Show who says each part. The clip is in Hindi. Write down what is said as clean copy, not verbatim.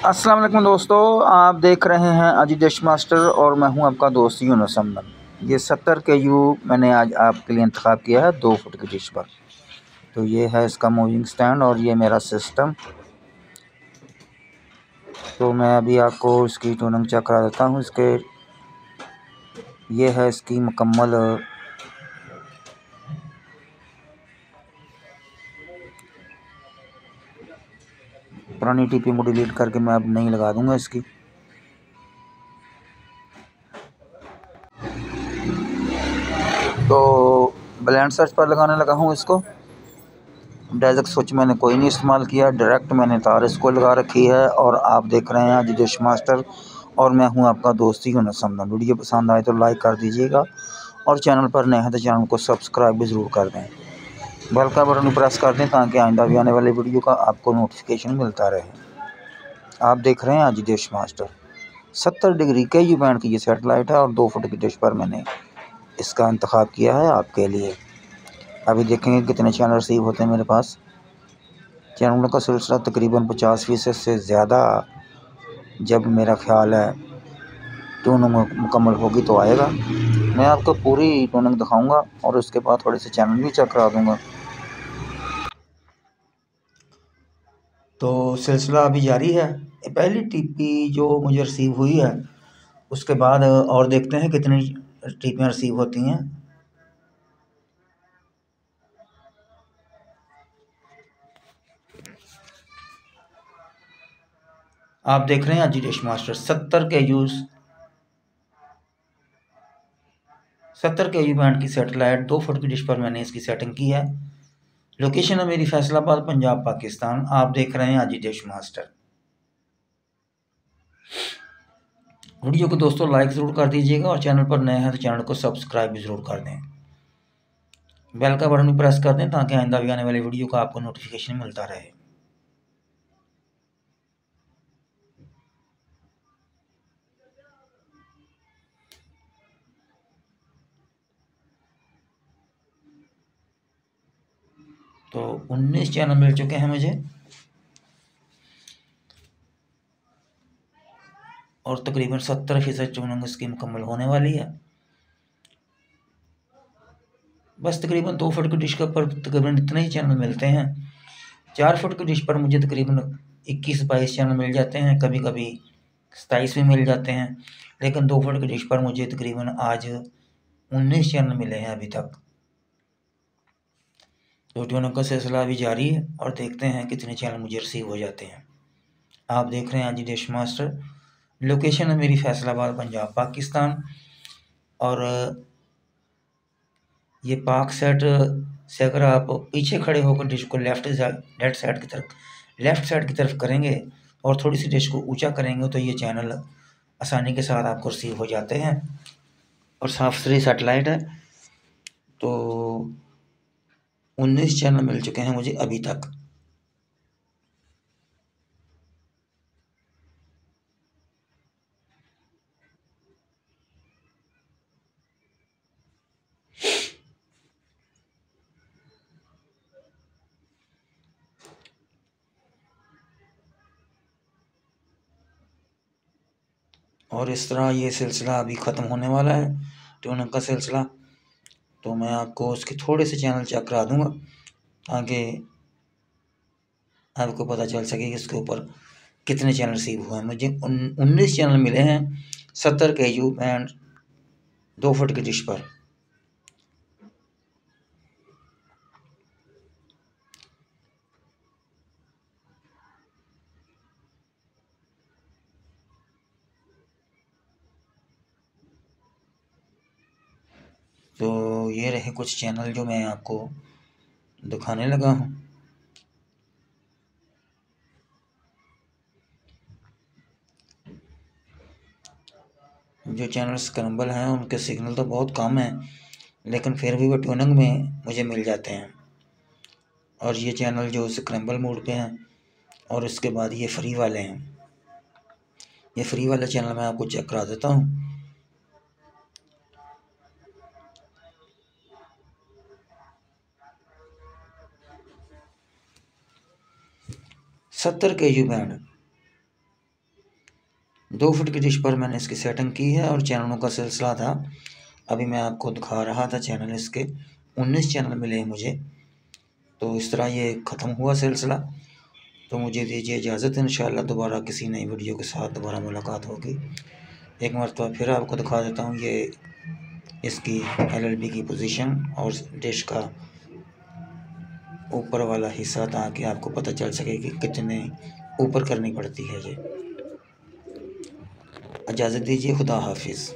Speaker 1: अस्सलाम वालेकुम दोस्तों, आप देख रहे हैं अजी डिश मास्टर और मैं हूं आपका दोस्त यूनुस अहमद। ये 70 KU मैंने आज आपके लिए इंतखाब किया है 2 फुट की डिश पर। तो ये है इसका मूविंग स्टैंड और ये मेरा सिस्टम। तो मैं अभी आपको इसकी ट्यूनिंग चेक करा देता हूँ। ये है इसकी मुकम्मल पुरानी टीपिंग को डिलीट करके मैं अब नई लगा दूंगा इसकी। तो ब्लेंड सर्च पर लगाने लगा हूँ इसको। डायरेक्ट स्विच मैंने कोई नहीं इस्तेमाल किया, डायरेक्ट मैंने तार इसको लगा रखी है। और आप देख रहे हैं अजी डिश मास्टर और मैं हूं आपका दोस्त यूनुस अहमद। वीडियो पसंद आए तो लाइक कर दीजिएगा और चैनल पर नए हैं तो चैनल को सब्सक्राइब भी ज़रूर कर दें। बेल का बटन प्रेस कर दें ताकि आइंदा भी आने वाले वीडियो का आपको नोटिफिकेशन मिलता रहे। आप देख रहे हैं अजी dish master. 70 degree KU band की ये सेटेलाइट है और 2 फुट की डिश पर मैंने इसका इंतखाब किया है आपके लिए। अभी देखेंगे कितने चैनल रिसीव होते हैं मेरे पास। चैनलों का सिलसिला तकरीबन 50% से ज़्यादा जब मेरा ख्याल है ट्यूनिंग मुकम्मल होगी तो आएगा। मैं आपको पूरी ट्यूनिंग दिखाऊंगा और उसके बाद थोड़े से चैनल भी चेक करा दूंगा। तो सिलसिला अभी जारी है। पहली टीपी जो मुझे रिसीव हुई है उसके बाद और देखते हैं कितनी टीपियाँ रिसीव होती हैं। आप देख रहे हैं अजी डिश मास्टर 70 KU बैंड की सेटेलाइट 2 फुट की डिश पर मैंने इसकी सेटिंग की है। लोकेशन है मेरी फैसलाबाद, पंजाब, पाकिस्तान। आप देख रहे हैं अजी डिश मास्टर। वीडियो को दोस्तों लाइक ज़रूर कर दीजिएगा और चैनल पर नए हैं तो चैनल को सब्सक्राइब भी ज़रूर कर दें। बेल का बटन भी प्रेस कर दें ताकि आइंदा भी आने वाली वीडियो का आपको नोटिफिकेशन मिलता रहे। तो 19 चैनल मिल चुके हैं मुझे और तकरीबन 70% ट्यूनिंग इसकी मुकम्मल होने वाली है। बस तकरीबन 2 फुट की डिश के ऊपर तकरीबन इतने ही चैनल मिलते हैं। 4 फुट की डिश पर मुझे तकरीबन 21-22 चैनल मिल जाते हैं, कभी कभी 27 भी मिल जाते हैं। लेकिन 2 फुट की डिश पर मुझे तकरीबन आज 19 चैनल मिले हैं अभी तक। तो ट्यूनिंग का सिलसिला अभी जारी है और देखते हैं कितने चैनल मुझे रिसीव हो जाते हैं। आप देख रहे हैं अजी डिश मास्टर। लोकेशन है मेरी फैसलाबाद, पंजाब, पाकिस्तान। और ये पाक सेट से अगर आप पीछे खड़े होकर डिश को लेफ्ट साइड की तरफ करेंगे और थोड़ी सी डिश को ऊंचा करेंगे तो ये चैनल आसानी के साथ आपको रिसीव हो जाते हैं। और साफ सुथरी सेटेलाइट है। तो 19 चैनल मिल चुके हैं मुझे अभी तक। और इस तरह ये सिलसिला अभी ख़त्म होने वाला है ट्यूनिंग का सिलसिला। तो मैं आपको उसके थोड़े से चैनल चेक करा दूंगा ताकि आपको पता चल सके कि इसके ऊपर कितने चैनल रिसीव हुए हैं। मुझे 19 चैनल मिले हैं 70 KU बैंड 2 फुट की डिश पर। तो ये रहे कुछ चैनल जो मैं आपको दिखाने लगा हूँ। जो चैनल स्क्रैम्बल हैं उनके सिग्नल तो बहुत कम हैं लेकिन फिर भी वो ट्यूनिंग में मुझे मिल जाते हैं। और ये चैनल जो स्क्रैम्बल मोड पे हैं और इसके बाद ये फ्री वाले हैं। ये फ्री वाला चैनल मैं आपको चेक करा देता हूँ। सत्तर KU बैंड 2 फुट की डिश पर मैंने इसकी सेटिंग की है और चैनलों का सिलसिला था, अभी मैं आपको दिखा रहा था चैनल इसके 19 चैनल मिले हैं मुझे। तो इस तरह ये ख़त्म हुआ सिलसिला। तो मुझे दीजिए इजाज़त, इंशाअल्लाह दोबारा किसी नई वीडियो के साथ दोबारा मुलाकात होगी। एक मरतबा फिर आपको दिखा देता हूँ ये इसकी LLB की पोजीशन और डिश का ऊपर वाला हिस्सा, ताकि आपको पता चल सके कि कितने ऊपर करनी पड़ती है ये। इजाज़त दीजिए, खुदा हाफिज़।